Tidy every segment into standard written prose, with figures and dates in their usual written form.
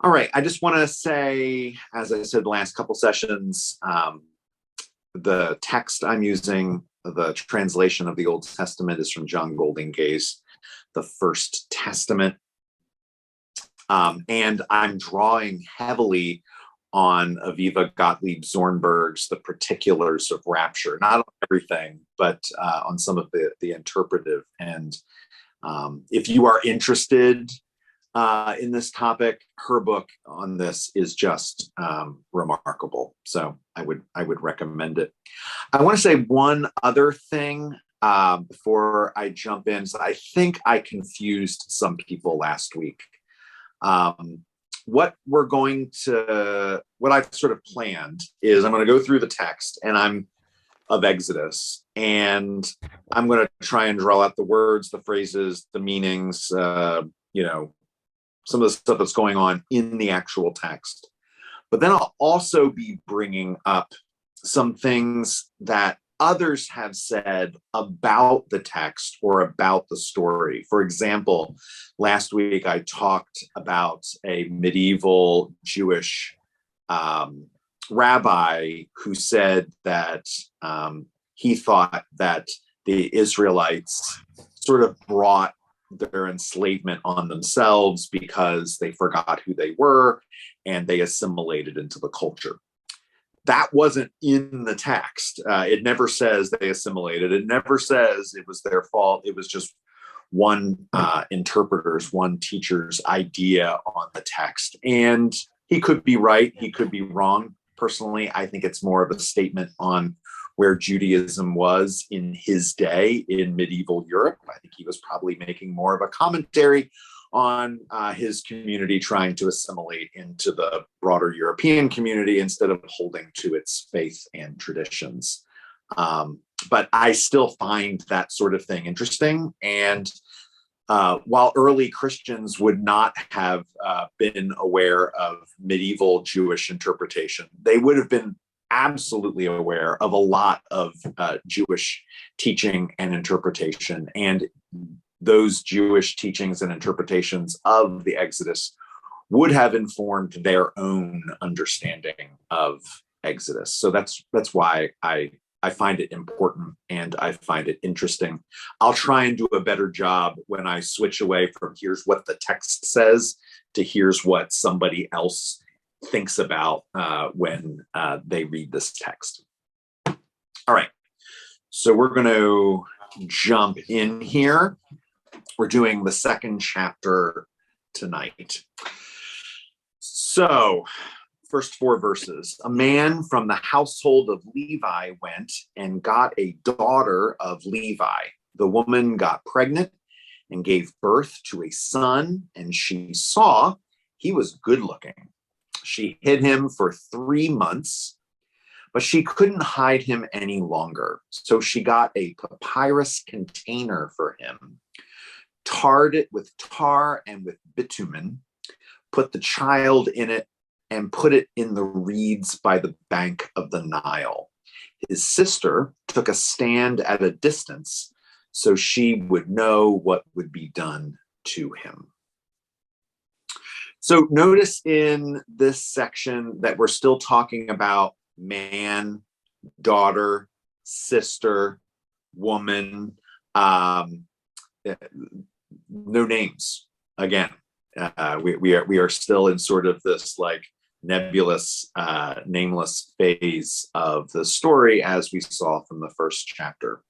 All right. I just want to say, as I said the last couple sessions, the text I'm using, the translation of the Old Testament, is from John Goldingay's The First Testament. And I'm drawing heavily on Aviva Gottlieb Zornberg's The Particulars of Rapture, not on everything, but on some of the interpretive. And if you are interested in this topic, her book on this is just remarkable. So I would recommend it. I want to say one other thing before I jump in. So I think I confused some people last week. What I've sort of planned is I'm going to go through the text of Exodus, and I'm going to try and draw out the words, the phrases, the meanings, some of the stuff that's going on in the actual text. But then I'll also be bringing up some things that others have said about the text or about the story. For example, last week I talked about a medieval Jewish rabbi who said that he thought that the Israelites sort of brought their enslavement on themselves because they forgot who they were and they assimilated into the culture. That wasn't in the text. It never says they assimilated. It never says it was their fault. It was just one one teacher's idea on the text. And he could be right. He could be wrong. Personally, I think it's more of a statement on where Judaism was in his day in medieval Europe. I think he was probably making more of a commentary on his community trying to assimilate into the broader European community instead of holding to its faith and traditions. But I still find that sort of thing interesting. And while early Christians would not have been aware of medieval Jewish interpretation, they would have been absolutely aware of a lot of Jewish teaching and interpretation. And those Jewish teachings and interpretations of the Exodus would have informed their own understanding of Exodus. So that's why I find it important and I find it interesting. I'll try and do a better job when I switch away from here's what the text says to here's what somebody else thinks about when they read this text. All right, so we're going to jump in here. We're doing the second chapter tonight. So, first 4 verses. A man from the household of Levi went and got a daughter of Levi. The woman got pregnant and gave birth to a son, and she saw he was good looking. She hid him for 3 months, but she couldn't hide him any longer. So she got a papyrus container for him, tarred it with tar and with bitumen, put the child in it, and put it in the reeds by the bank of the Nile. His sister took a stand at a distance so she would know what would be done to him. So notice in this section that we're still talking about man, daughter, sister, woman, no names. Again, we are still in sort of this like nebulous, nameless phase of the story as we saw from the first chapter.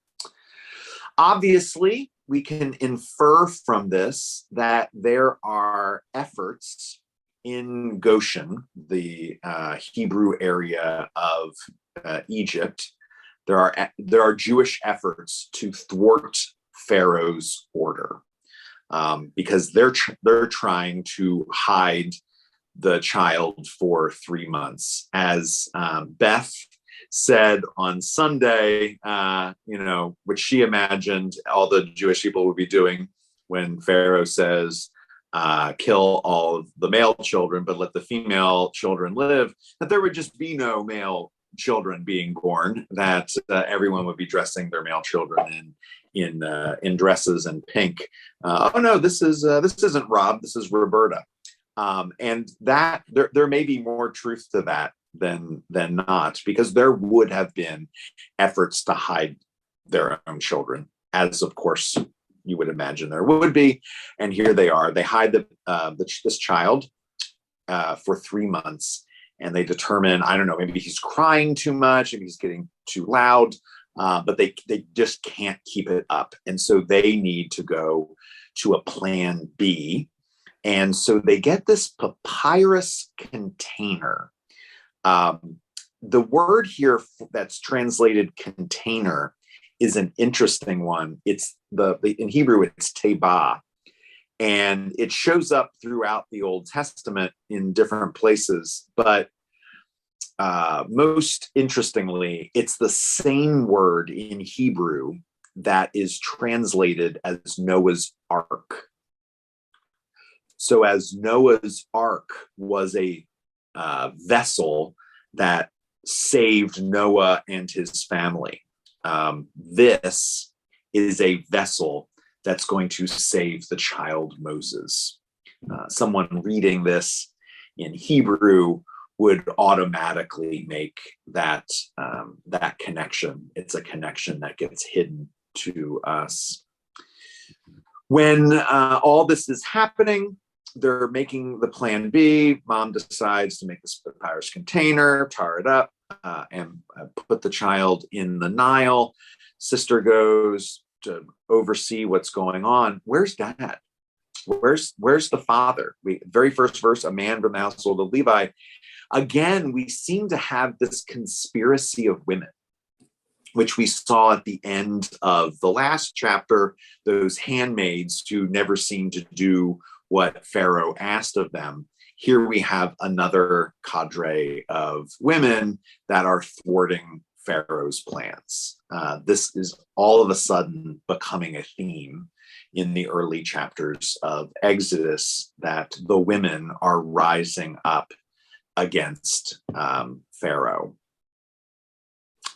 Obviously, we can infer from this that there are efforts in Goshen, the Hebrew area of Egypt. There are Jewish efforts to thwart Pharaoh's order because they're trying to hide the child for 3 months. As Beth said on Sunday, which she imagined all the Jewish people would be doing when Pharaoh says, kill all of the male children, but let the female children live, that there would just be no male children being born, that everyone would be dressing their male children in dresses and pink. Oh no, this isn't Rob, this is Roberta. And that there may be more truth to that than not, because there would have been efforts to hide their own children, as of course you would imagine there would be. And here they are. They hide this child for 3 months, and they determine, I don't know, maybe he's crying too much, maybe he's getting too loud, but they just can't keep it up. And so they need to go to a plan B. And so they get this papyrus container. The word here that's translated container is an interesting one. It's in Hebrew, it's tebah. And it shows up throughout the Old Testament in different places. But most interestingly, it's the same word in Hebrew that is translated as Noah's Ark. So as Noah's Ark was a vessel that saved Noah and his family, this is a vessel that's going to save the child Moses. Someone reading this in Hebrew would automatically make that connection. It's a connection that gets hidden to us. When all this is happening, they're making the plan B. Mom decides to make this papyrus container, tar it up, and put the child in the Nile. Sister goes to oversee what's going on. Where's dad? Where's the father? Very first verse, a man from the household of Levi. Again, we seem to have this conspiracy of women, which we saw at the end of the last chapter, those handmaids who never seemed to do what Pharaoh asked of them. Here we have another cadre of women that are thwarting Pharaoh's plans. This is all of a sudden becoming a theme in the early chapters of Exodus, that the women are rising up against Pharaoh.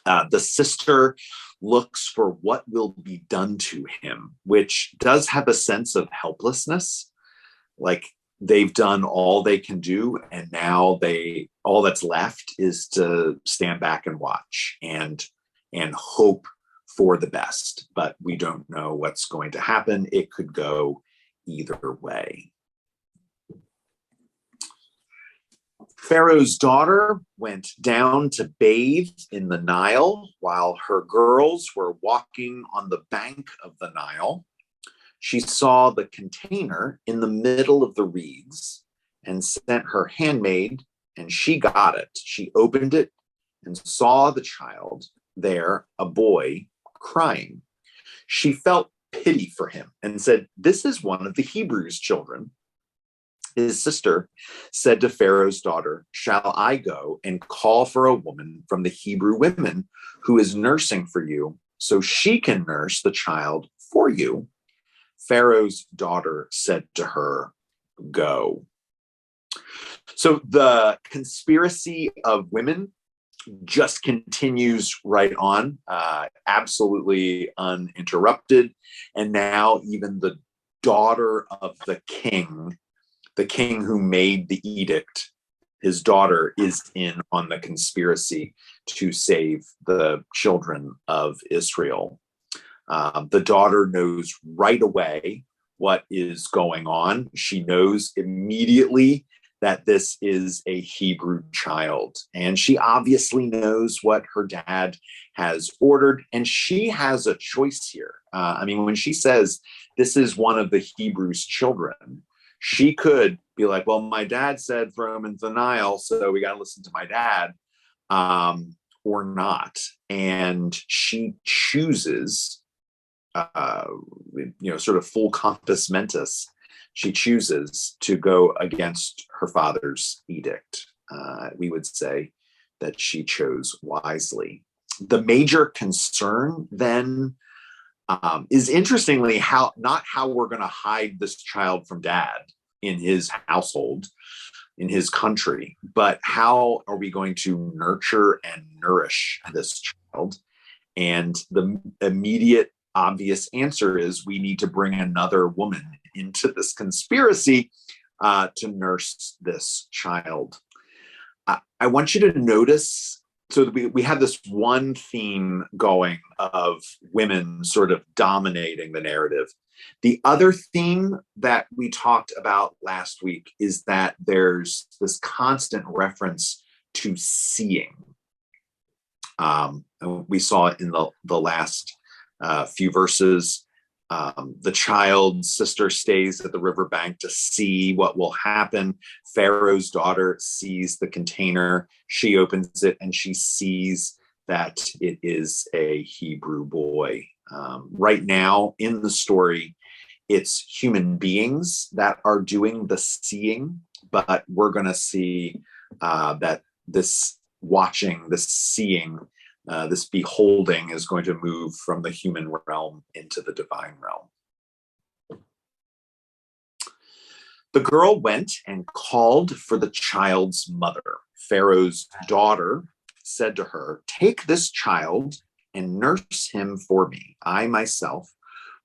The sister looks for what will be done to him, which does have a sense of helplessness. Like, they've done all they can do, and now all that's left is to stand back and watch and hope for the best. But we don't know what's going to happen. It could go either way. Pharaoh's daughter went down to bathe in the Nile while her girls were walking on the bank of the Nile. She saw the container in the middle of the reeds and sent her handmaid, and she got it. She opened it and saw the child there, a boy, crying. She felt pity for him and said, "This is one of the Hebrews' children." His sister said to Pharaoh's daughter, "Shall I go and call for a woman from the Hebrew women who is nursing for you, so she can nurse the child for you?" Pharaoh's daughter said to her, "Go." So the conspiracy of women just continues right on, absolutely uninterrupted. And now even the daughter of the king who made the edict, his daughter is in on the conspiracy to save the children of Israel. The daughter knows right away what is going on. She knows immediately that this is a Hebrew child. And she obviously knows what her dad has ordered. And she has a choice here. When she says this is one of the Hebrews' children, she could be like, well, my dad said throw him into the Nile, so we got to listen to my dad, or not. And she chooses, sort of full compos mentis, she chooses to go against her father's edict. We would say that she chose wisely. The major concern then is, interestingly, not how we're going to hide this child from dad in his household, in his country, but how are we going to nurture and nourish this child? And the immediate obvious answer is we need to bring another woman into this conspiracy, to nurse this child. I want you to notice, so that we have this one theme going of women sort of dominating the narrative. The other theme that we talked about last week is that there's this constant reference to seeing. We saw it in the last few verses. The child's sister stays at the riverbank to see what will happen. Pharaoh's daughter sees the container. She opens it and she sees that it is a Hebrew boy. Right now in the story, it's human beings that are doing the seeing, but we're going to see that this watching, this seeing, this beholding is going to move from the human realm into the divine realm. The girl went and called for the child's mother. Pharaoh's daughter said to her, "Take this child and nurse him for me. I myself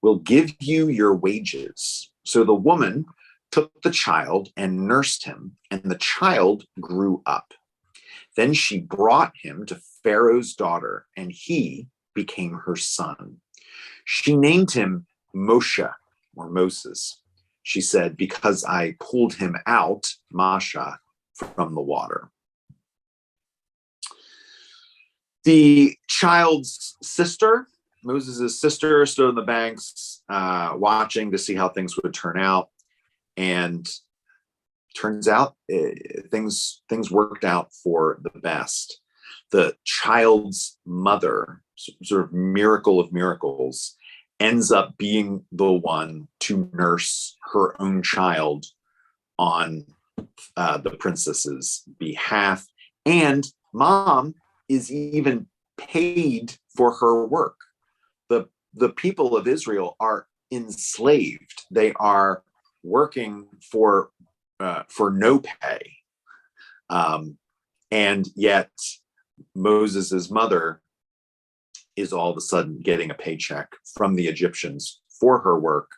will give you your wages." So the woman took the child and nursed him, and the child grew up. Then she brought him to Pharaoh's daughter, and he became her son. She named him Moshe, or Moses. She said, "Because I pulled him out, Masha, from the water." The child's sister, Moses' sister, stood on the banks watching to see how things would turn out. And turns out things worked out for the best. The child's mother, sort of miracle of miracles, ends up being the one to nurse her own child on the princess's behalf. And mom is even paid for her work. The people of Israel are enslaved. They are working for no pay. And yet Moses's mother is all of a sudden getting a paycheck from the Egyptians for her work,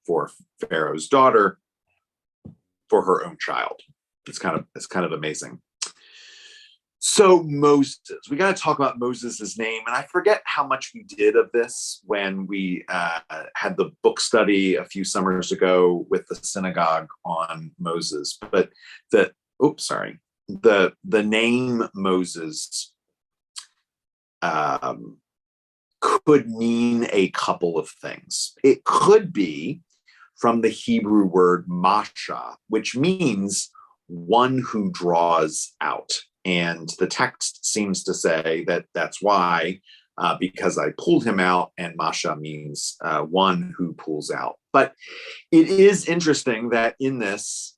for Pharaoh's daughter, for her own child. It's kind of amazing. So Moses, we got to talk about Moses's name, and I forget how much we did of this when we had the book study a few summers ago with the synagogue on Moses. But the name Moses could mean a couple of things. It could be from the Hebrew word masha, which means one who draws out. And the text seems to say that that's why, because I pulled him out, and masha means one who pulls out. But it is interesting that in this,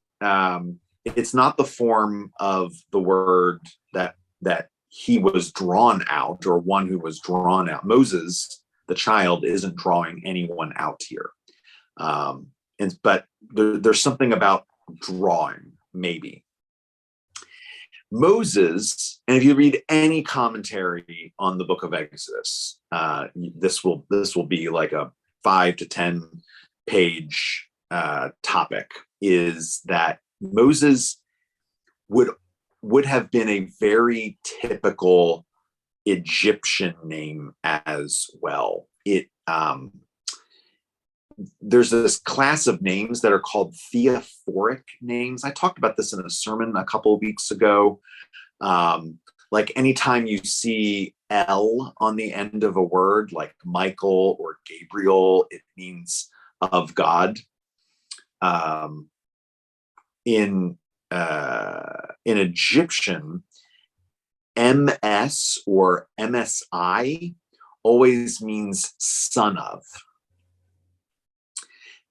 it's not the form of the word that he was drawn out, or one who was drawn out. Moses, the child, isn't drawing anyone out here. But there's something about drawing, maybe. Moses, and if you read any commentary on the book of Exodus, this will be like a 5 to 10 page topic, is that Moses would have been a very typical Egyptian name as well. There's this class of names that are called theophoric names. I talked about this in a sermon a couple of weeks ago. Like anytime you see L on the end of a word, like Michael or Gabriel, it means of God. In Egyptian, MS or MSI always means son of.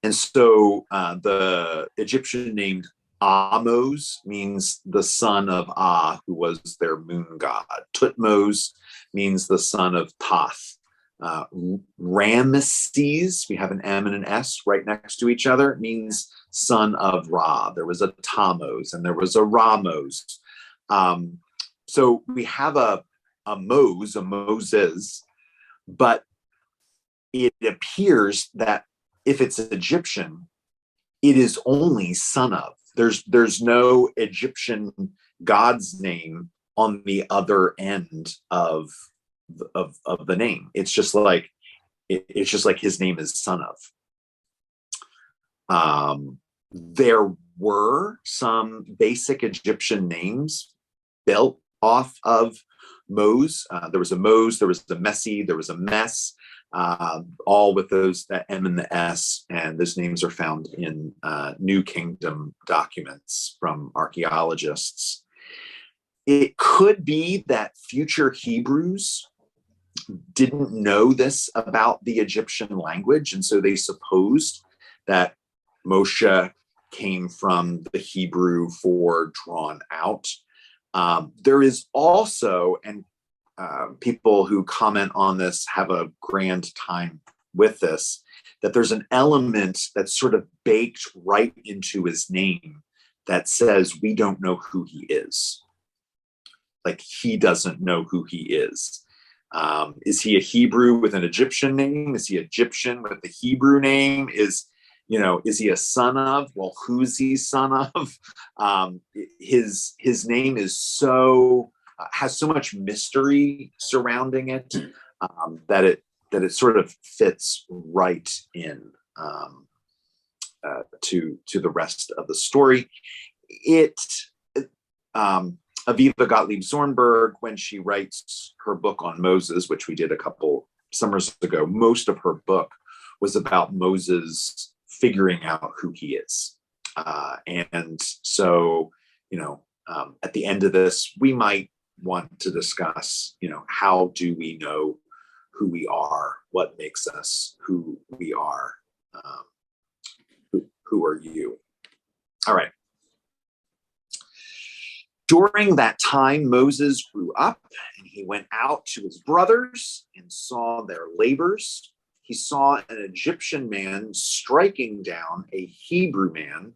And so the Egyptian named Amos means the son of Ah, who was their moon god. Tutmos means the son of Thoth. Ramesses, we have an M and an S right next to each other, means son of Ra. There was a Tammuz and there was a Ramos. So we have a Moses, but it appears that if it's Egyptian, it is only son of. there's no Egyptian god's name on the other end of the name. It's just like his name is son of. There were some basic Egyptian names built off of Mose. There was a Mose, there was a Messi, there was a Mess, all with those, that M and the S, and those names are found in New Kingdom documents from archaeologists. It could be that future Hebrews didn't know this about the Egyptian language, and so they supposed that Moshe came from the Hebrew for drawn out. There is also, and people who comment on this have a grand time with this, that there's an element that's sort of baked right into his name that says we don't know who he is. Like, he doesn't know who he is. Is he a Hebrew with an Egyptian name? Is he Egyptian with the Hebrew name? Is he a son of? Well, who's he son of? His name is has so much mystery surrounding it that it sort of fits right in to the rest of the story. Aviva Gottlieb Zornberg, when she writes her book on Moses, which we did a couple summers ago, most of her book was about Moses figuring out who he is. And so, at the end of this, we might want to discuss, how do we know who we are? What makes us who we are? Who are you? All right. During that time, Moses grew up, and he went out to his brothers and saw their labors. He saw an Egyptian man striking down a Hebrew man,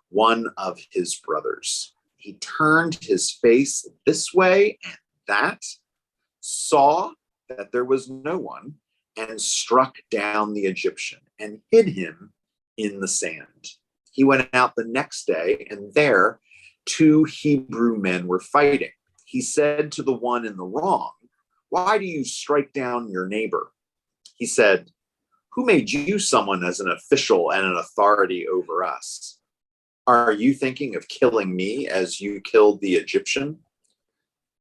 one of his brothers. He turned his face this way and that, saw that there was no one, and struck down the Egyptian and hid him in the sand. He went out the next day, and there 2 Hebrew men were fighting. He said to the one in the wrong, "Why do you strike down your neighbor?" He said, "Who made you someone as an official and an authority over us? Are you thinking of killing me as you killed the Egyptian?"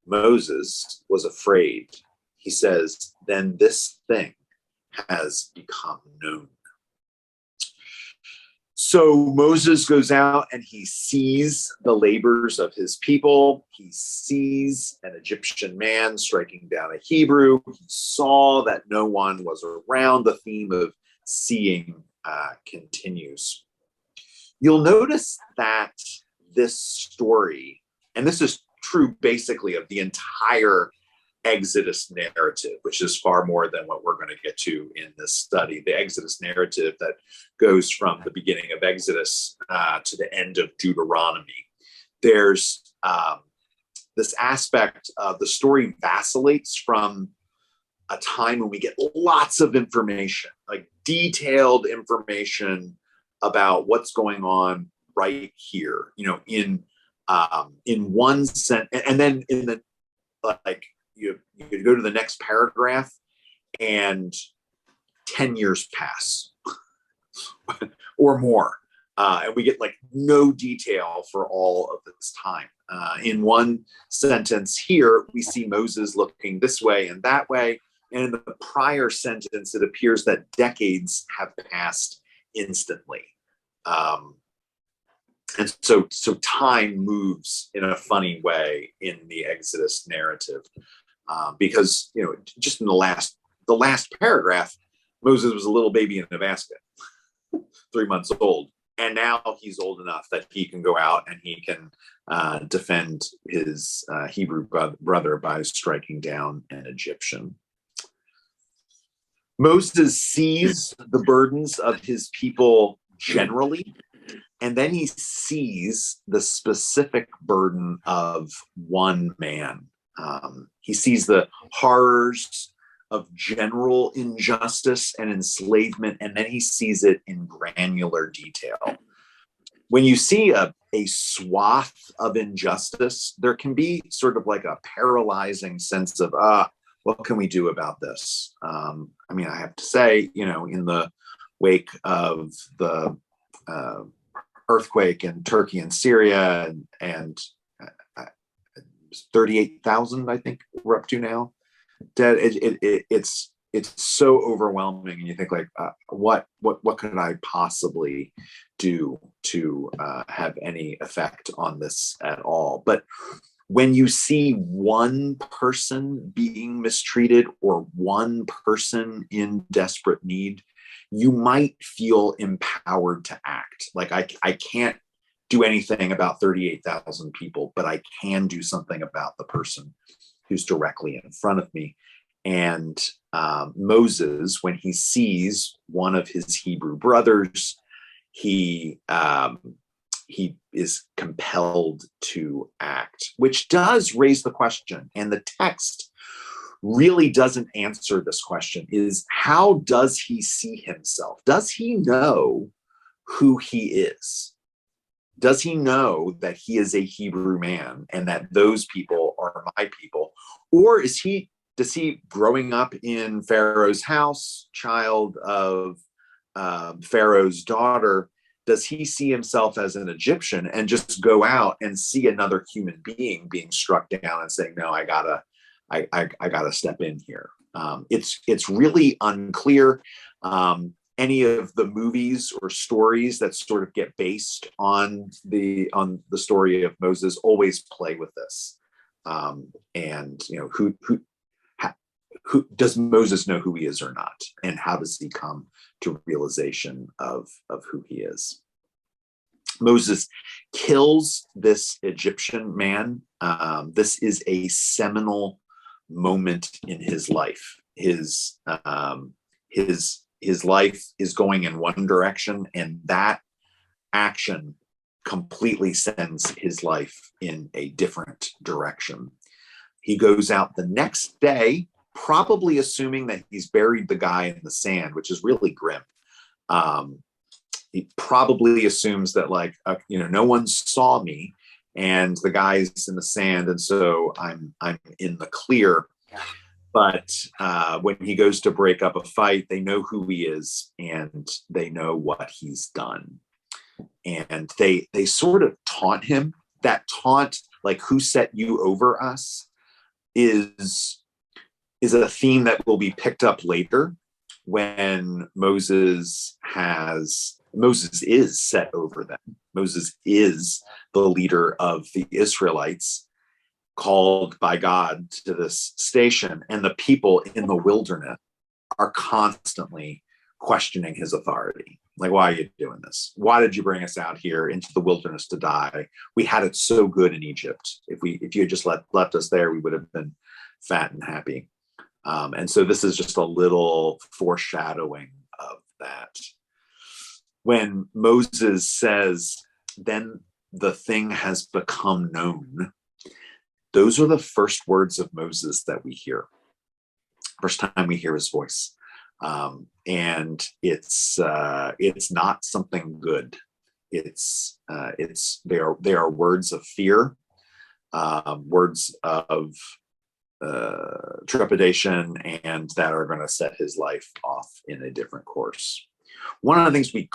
Moses was afraid. He says, "Then this thing has become known." So Moses goes out and he sees the labors of his people. He sees an Egyptian man striking down a Hebrew. He saw that no one was around. The theme of seeing continues. You'll notice that this story, and this is true basically of the entire Exodus narrative, which is far more than what we're going to get to in this study. The Exodus narrative that goes from the beginning of Exodus to the end of Deuteronomy. There's this aspect of the story vacillates from a time when we get lots of information, like detailed information about what's going on right here, in one sense, and then in the you go to the next paragraph and 10 years pass or more. And we get no detail for all of this time. In one sentence here, we see Moses looking this way and that way. And in the prior sentence, it appears that decades have passed instantly. And so time moves in a funny way in the Exodus narrative. Because, just in the last paragraph, Moses was a little baby in a basket, 3 months old. And now he's old enough that he can go out and he can defend his Hebrew brother by striking down an Egyptian. Moses sees the burdens of his people generally, and then he sees the specific burden of one man. He sees the horrors of general injustice and enslavement, and then he sees it in granular detail. When you see a a swath of injustice, there can be sort of like a paralyzing sense of, what can we do about this? I mean, I have to say, in the wake of the earthquake in Turkey and Syria, and 38,000, I think we're up to now, dead. It's so overwhelming, and you think like, what could I possibly do to have any effect on this at all? But when you see one person being mistreated or one person in desperate need, you might feel empowered to act. Like, I can't do anything about 38,000 people, but I can do something about the person who's directly in front of me. And Moses, when he sees one of his Hebrew brothers, he is compelled to act, which does raise the question. And the text really doesn't answer this question, is how does he see himself? Does he know who he is? Does he know that he is a Hebrew man and that those people are my people? Or does he, growing up in Pharaoh's house, child of Pharaoh's daughter, does he see himself as an Egyptian and just go out and see another human being being struck down and saying, no, I gotta step in here? It's really unclear. Any of the movies or stories that sort of get based on the story of Moses always play with this. And who does Moses know who he is or not, and how does he come to realization of who he is? Moses kills this Egyptian man. This is a seminal moment in his life. His life is going in one direction, and that action completely sends his life in a different direction. He goes out the next day, probably assuming that he's buried the guy in the sand, which is really grim. He probably assumes that, like, no one saw me, and the guy's in the sand, and so I'm in the clear. But when he goes to break up a fight, they know who he is, and they know what he's done. And they sort of taunt him. That taunt, like, who set you over us, is a theme that will be picked up later when Moses is set over them. Moses is the leader of the Israelites, called by God to this station, and the people in the wilderness are constantly questioning his authority. Like, why are you doing this? Why did you bring us out here into the wilderness to die? We had it so good in Egypt. If you had just left us there, we would have been fat and happy. And so this is just a little foreshadowing of that. When Moses says, then the thing has become known, those are the first words of Moses that we hear. First time we hear his voice. And it's not something good. They are words of fear, words of trepidation, and that are going to set his life off in a different course. One of the things we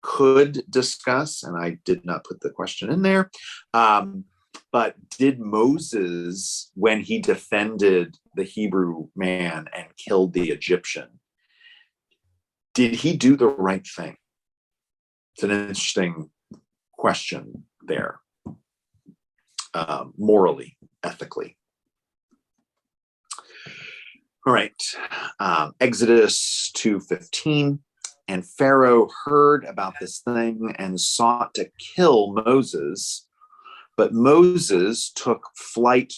could discuss, and I did not put the question in there, but did Moses, when he defended the Hebrew man and killed the Egyptian, did he do the right thing? It's an interesting question there, morally, ethically. All right, Exodus 2:15. And Pharaoh heard about this thing and sought to kill Moses. But Moses took flight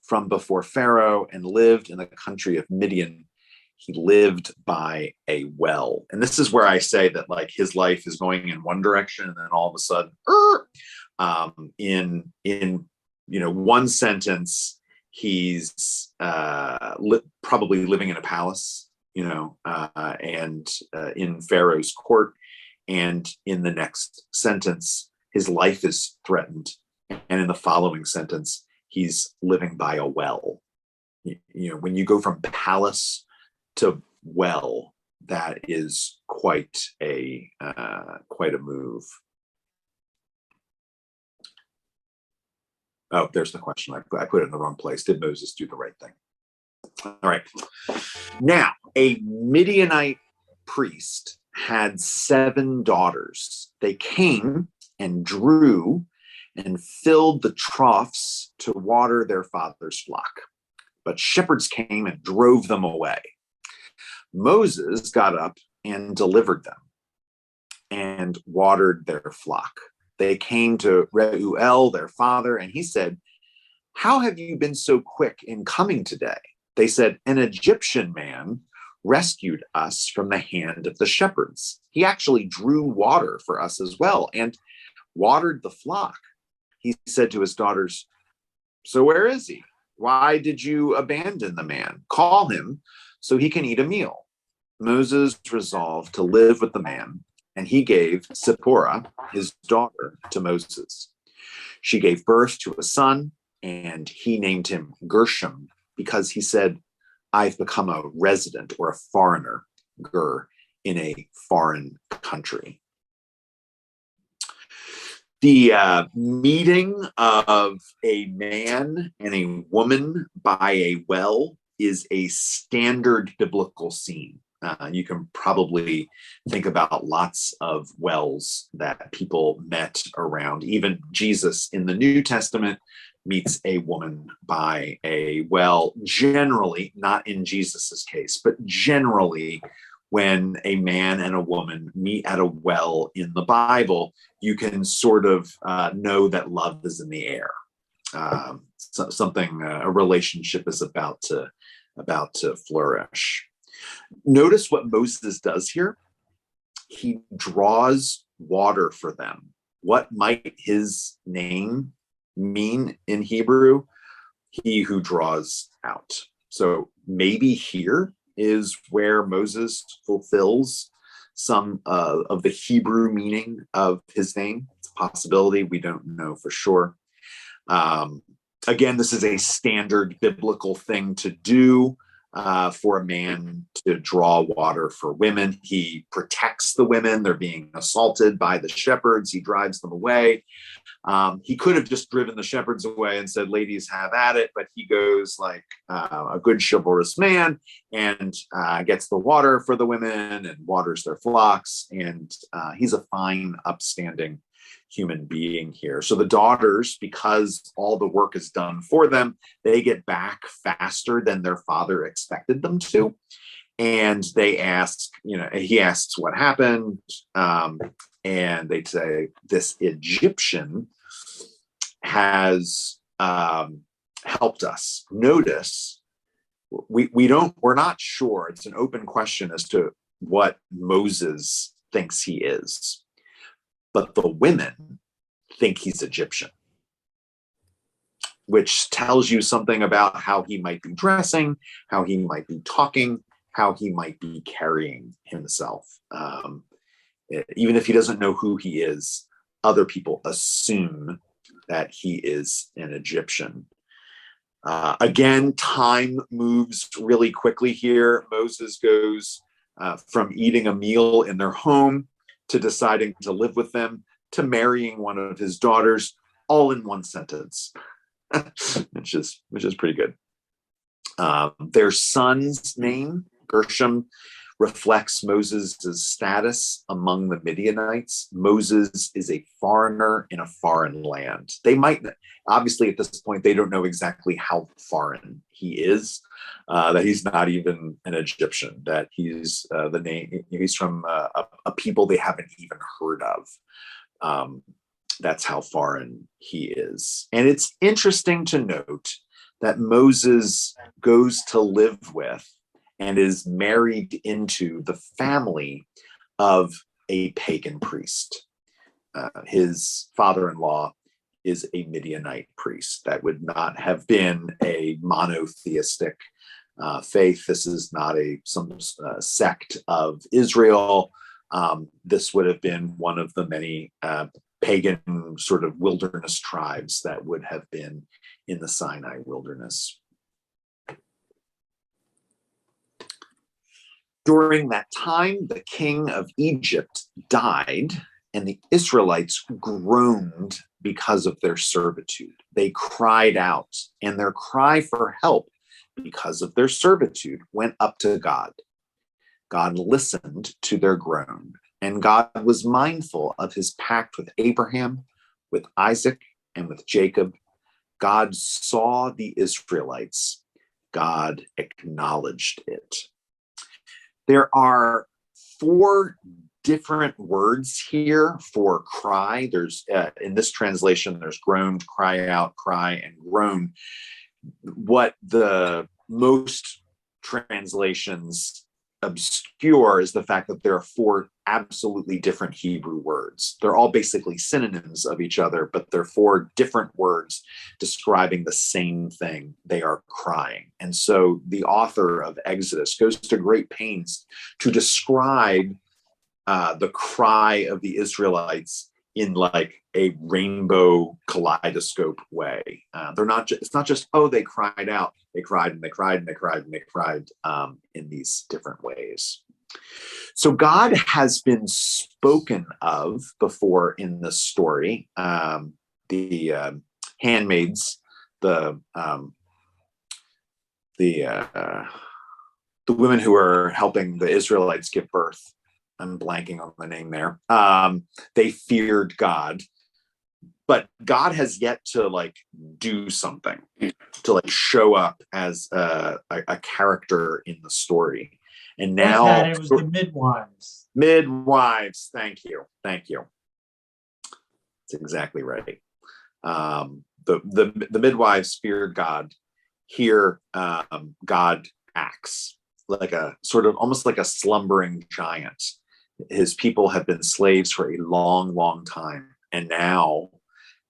from before Pharaoh and lived in the country of Midian. He lived by a well. And this is where I say that, like, his life is going in one direction, and then all of a sudden, in one sentence, he's probably living in a palace, and in Pharaoh's court. And in the next sentence, his life is threatened. And in the following sentence, he's living by a well. When you go from palace to well, that is quite a move. Oh, there's the question. I put it in the wrong place. Did Moses do the right thing? All right. Now, a Midianite priest had 7 daughters. They came and drew and filled the troughs to water their father's flock. But shepherds came and drove them away. Moses got up and delivered them and watered their flock. They came to Reuel, their father, and he said, "How have you been so quick in coming today?" They said, "An Egyptian man rescued us from the hand of the shepherds. He actually drew water for us as well and watered the flock." He said to his daughters, "So where is he? Why did you abandon the man? Call him so he can eat a meal." Moses resolved to live with the man, and he gave Zipporah, his daughter, to Moses. She gave birth to a son, and he named him Gershom, because he said, "I've become a resident or a foreigner," ger, in a foreign country. The meeting of a man and a woman by a well is a standard biblical scene. You can probably think about lots of wells that people met around. Even Jesus in the New Testament meets a woman by a well, generally, not in Jesus's case, but generally when a man and a woman meet at a well in the Bible, you can sort of know that love is in the air. A relationship is about to flourish. Notice what Moses does here. He draws water for them. What might his name mean in Hebrew? He who draws out. So maybe here is where Moses fulfills some of the Hebrew meaning of his name. It's a possibility. We don't know for sure. Again, this is a standard biblical thing to do. For a man to draw water for women. He protects the women. They're being assaulted by the shepherds. He drives them away. He could have just driven the shepherds away and said, "Ladies, have at it." But he goes like a good chivalrous man and gets the water for the women and waters their flocks. And he's a fine, upstanding human being here. So the daughters, because all the work is done for them, they get back faster than their father expected them to. And they ask, he asks what happened. And they say, "This Egyptian has helped us." Notice, we're not sure. It's an open question as to what Moses thinks he is. But the women think he's Egyptian, which tells you something about how he might be dressing, how he might be talking, how he might be carrying himself. Even if he doesn't know who he is, other people assume that he is an Egyptian. Again, time moves really quickly here. Moses goes from eating a meal in their home to deciding to live with them, to marrying one of his daughters, all in one sentence, which is pretty good. Their son's name, Gershom, reflects Moses' status among the Midianites. Moses is a foreigner in a foreign land. They might, obviously at this point, they don't know exactly how foreign he is, that he's not even an Egyptian, that he's he's from a people they haven't even heard of. That's how foreign he is. And it's interesting to note that Moses goes to live with and is married into the family of a pagan priest. His father-in-law is a Midianite priest. That would not have been a monotheistic faith. This is not some sect of Israel. This would have been one of the many pagan sort of wilderness tribes that would have been in the Sinai wilderness. During that time, the king of Egypt died, and the Israelites groaned because of their servitude. They cried out, and their cry for help because of their servitude went up to God. God listened to their groan, and God was mindful of his pact with Abraham, with Isaac, and with Jacob. God saw the Israelites. God acknowledged it. There are 4 different words here for cry. There's in this translation, there's groaned, cry out, cry, and groan. What the most translations obscure is the fact that there are 4 absolutely different Hebrew words. They're all basically synonyms of each other, but they're 4 different words describing the same thing. They are crying. And so the author of Exodus goes to great pains to describe the cry of the Israelites in like a rainbow kaleidoscope way. It's not just, oh, they cried out. They cried and they cried and they cried and they cried in these different ways. So God has been spoken of before in the story. The handmaids, the women who are helping the Israelites give birth, I'm blanking on the name there. They feared God, but God has yet to like do something, to like show up as a character in the story. And now it was the midwives. Midwives, thank you. That's exactly right. The midwives feared God. Here, God acts like a sort of almost like a slumbering giant. His people have been slaves for a long, long time. And now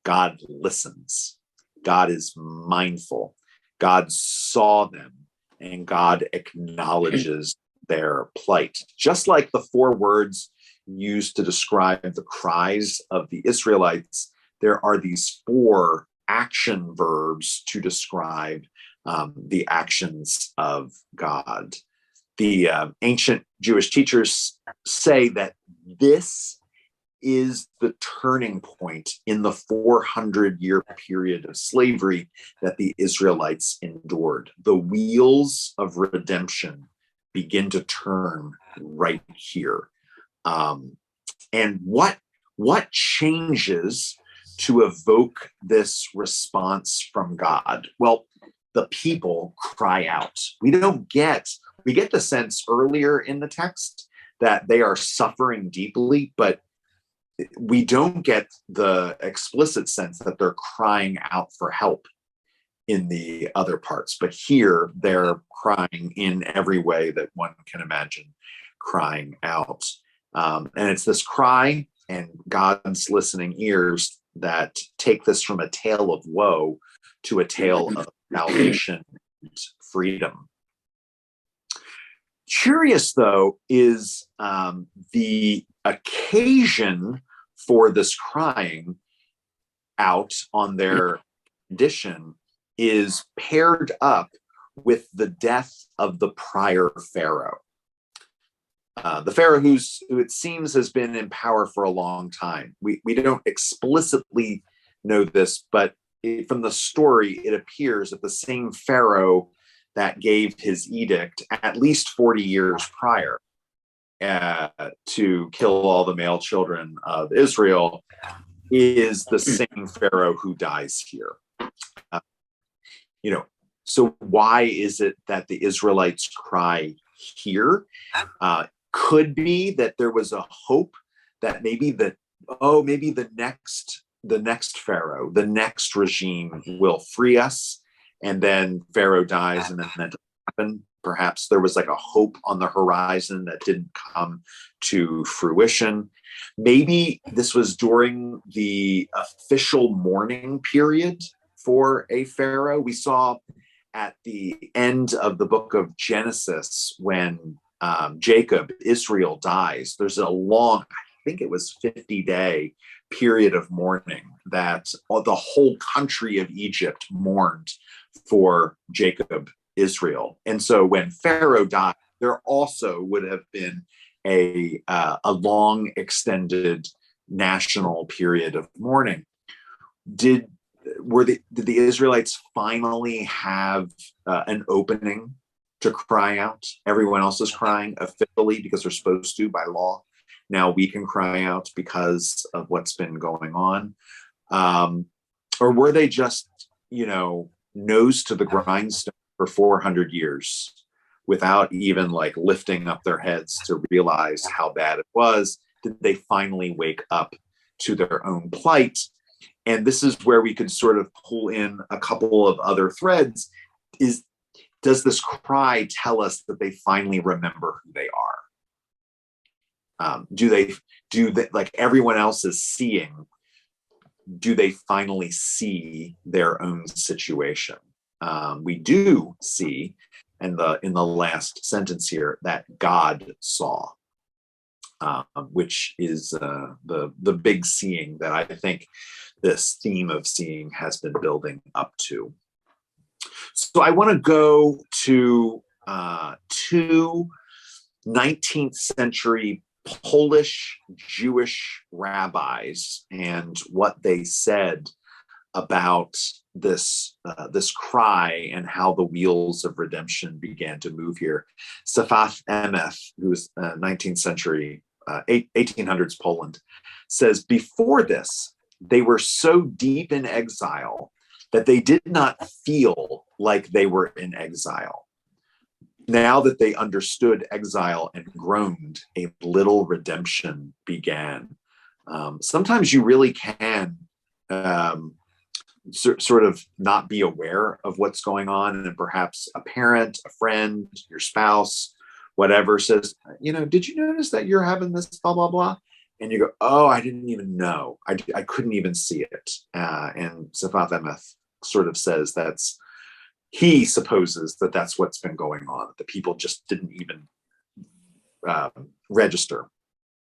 God listens. God is mindful. God saw them, and God acknowledges their plight. Just like the 4 words used to describe the cries of the Israelites, there are these 4 action verbs to describe the actions of God. The ancient Jewish teachers say that this is the turning point in the 400-year period of slavery that the Israelites endured. The wheels of redemption begin to turn right here. And what changes to evoke this response from God? Well, the people cry out. We get the sense earlier in the text that they are suffering deeply, but we don't get the explicit sense that they're crying out for help in the other parts. But here they're crying in every way that one can imagine crying out. And it's this cry and God's listening ears that take this from a tale of woe to a tale of salvation and freedom. Curious, though, is the occasion for this crying out on their condition is paired up with the death of the prior Pharaoh. The Pharaoh who it seems has been in power for a long time. We don't explicitly know this, but from the story, it appears that the same Pharaoh that gave his edict at least 40 years prior to kill all the male children of Israel is the same Pharaoh who dies here. So why is it that the Israelites cry here? Could be that there was a hope that maybe the next Pharaoh, the next regime will free us, and then Pharaoh dies and then that doesn't happen. Perhaps there was like a hope on the horizon that didn't come to fruition. Maybe this was during the official mourning period for a Pharaoh. We saw at the end of the book of Genesis when Jacob, Israel dies, there's a long, I think it was 50-day period of mourning, that the whole country of Egypt mourned for Jacob, Israel. And so when Pharaoh died, there also would have been a long extended national period of mourning. Did the Israelites finally have an opening to cry out? Everyone else is crying officially because they're supposed to by law. Now we can cry out because of what's been going on. Or were they just, nose to the grindstone for 400 years without even like lifting up their heads to realize how bad it was? Did they finally wake up to their own plight? And this is where we could sort of pull in a couple of other threads. Does this cry tell us that they finally remember who they are? Do they like everyone else is seeing? Do they finally see their own situation? We do see in the last sentence here that God saw, which is the big seeing that I think this theme of seeing has been building up to. So I want to go to two 19th century Polish Jewish rabbis and what they said about this cry and how the wheels of redemption began to move here. Safat Emeth, who was 19th century, 1800s Poland, says, before this, they were so deep in exile that they did not feel like they were in exile. Now that they understood exile and groaned, a little redemption began. Sometimes you really can sort of not be aware of what's going on, and perhaps a parent, a friend, your spouse, whatever says, did you notice that you're having this blah, blah, blah? And you go, oh, I didn't even know. I couldn't even see it. And Safat Emeth sort of says he supposes that that's what's been going on. The people just didn't even register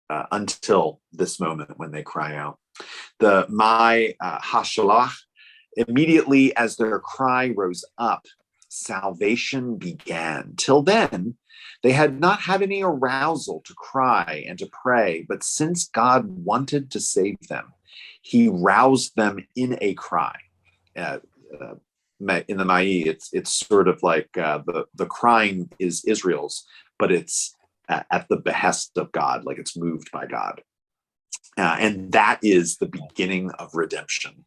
until this moment when they cry out. The Mai Hashalach, immediately as their cry rose up, salvation began. Till then, they had not had any arousal to cry and to pray, but since God wanted to save them, he roused them in a cry. In the Mai, it's sort of like the crying is Israel's, but it's at the behest of God, like it's moved by God. And that is the beginning of redemption.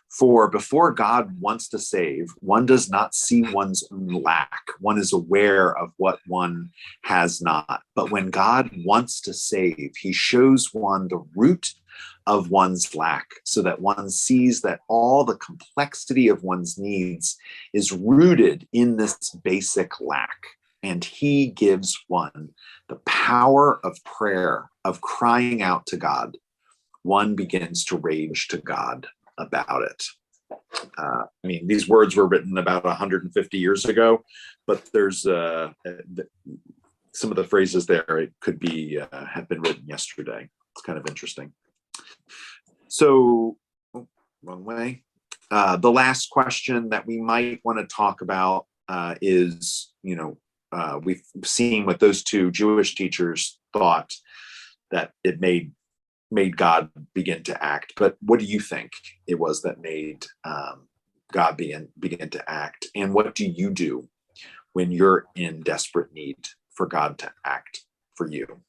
For before God wants to save, one does not see one's own lack. One is aware of what one has not. But when God wants to save, he shows one the root of one's lack, so that one sees that all the complexity of one's needs is rooted in this basic lack. And he gives one the power of prayer, of crying out to God. One begins to rage to God about it. These words were written about 150 years ago, but there's some of the phrases there, it could be have been written yesterday. It's kind of interesting. So, wrong way. The last question that we might want to talk about is, we've seen what those two Jewish teachers thought, that it made God begin to act. But what do you think it was that made God begin to act? And what do when you're in desperate need for God to act for you?